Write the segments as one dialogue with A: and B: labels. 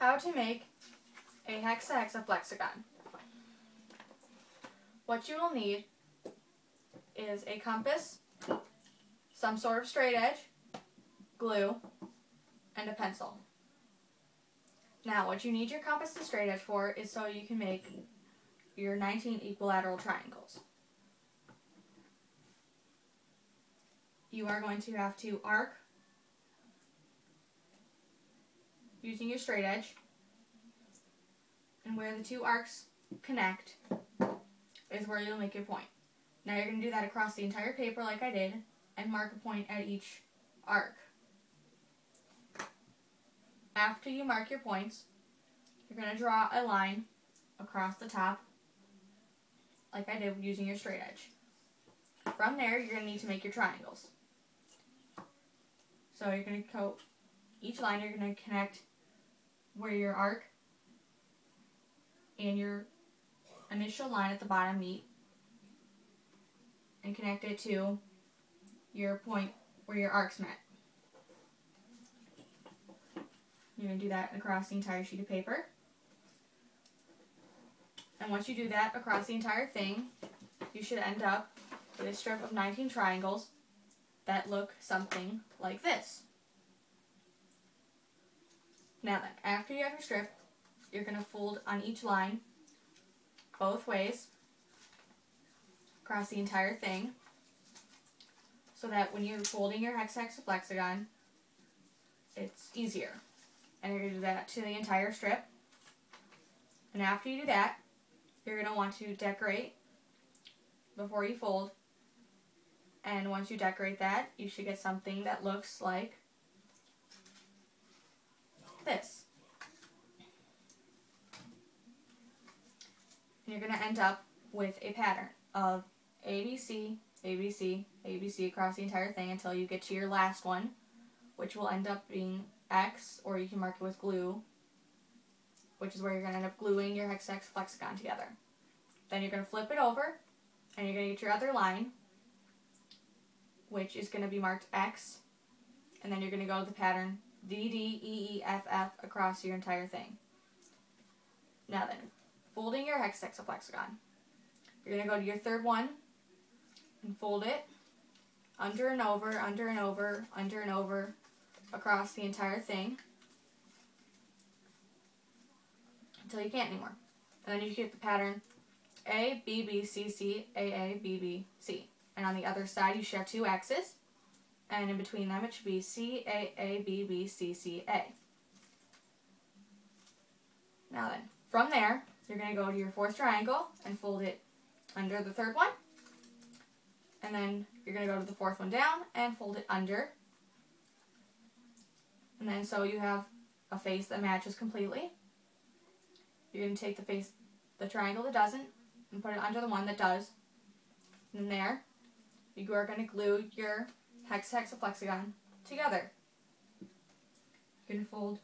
A: How to make a hexahexaflexagon. What you will need is a compass, some sort of straight edge, glue, and a pencil. Now, what you need your compass and straight edge for is so you can make your 19 equilateral triangles. You are going to have to arc using your straight edge, and where the two arcs connect is where you'll make your point. Now you're going to do that across the entire paper like I did, and mark a point at each arc. After you mark your points, you're going to draw a line across the top like I did using your straight edge. From there, you're going to need to make your triangles. So you're going to coat each line, you're going to connect where your arc and your initial line at the bottom meet and connect it to your point where your arcs met. You're going to do that across the entire sheet of paper. And once you do that across the entire thing, you should end up with a strip of 19 triangles that look something like this. Now then, after you have your strip, you're going to fold on each line both ways across the entire thing so that when you're folding your hexahexaflexagon, it's easier. And you're going to do that to the entire strip. And after you do that, you're going to want to decorate before you fold. And once you decorate that, you should get something that looks like this. And you're going to end up with a pattern of ABC, ABC, ABC across the entire thing until you get to your last one, which will end up being X, or you can mark it with glue, which is where you're going to end up gluing your hexahexaflexagon together. Then you're going to flip it over, and you're going to get your other line, which is going to be marked X, and then you're going to go to the pattern D, D, E, E, F, F across your entire thing. Now then, folding your hexahexaflexagon. You're going to go to your third one and fold it under and over, under and over, under and over across the entire thing until you can't anymore. And then you get the pattern A, B, B, C, C, A, A, B, B, C. And on the other side you should have two X's, and in between them it should be C, A, A, B, B, C, C, A. Now then, from there, you're going to go to your fourth triangle and fold it under the third one. And then you're going to go to the fourth one down and fold it under. And then so you have a face that matches completely. You're going to take the triangle that doesn't, and put it under the one that does. And then there, you are going to glue your hexahexaflexagon together. You're going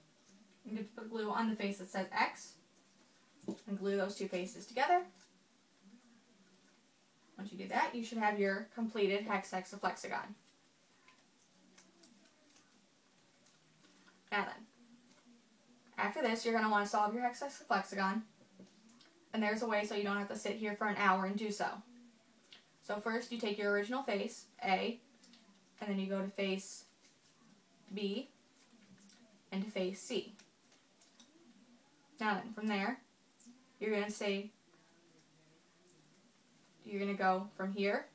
A: to put glue on the face that says X, and glue those two faces together. Once you do that, you should have your completed hexahexaflexagon. Now then, after this, you're going to want to solve your hexahexaflexagon, and there's a way so you don't have to sit here for an hour and do so. So first, you take your original face, A, and then you go to face B, and to face C. Now then, from there, you're going to go from here,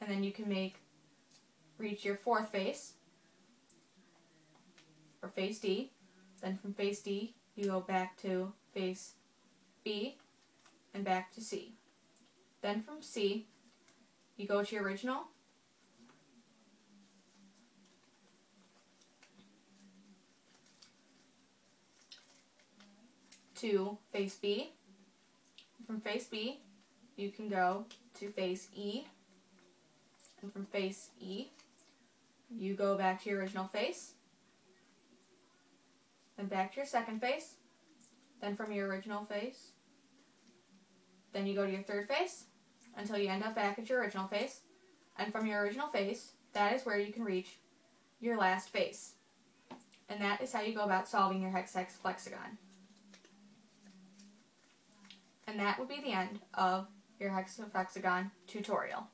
A: and then you can reach your fourth face, or face D. Then from face D, you go back to face B, and back to C. Then from C, you go to your original, to face B. From face B, you can go to face E, and from face E, you go back to your original face, then back to your second face, then from your original face, then you go to your third face until you end up back at your original face, and from your original face, that is where you can reach your last face. And that is how you go about solving your hexahexaflexagon. And that would be the end of your hexahexagon tutorial.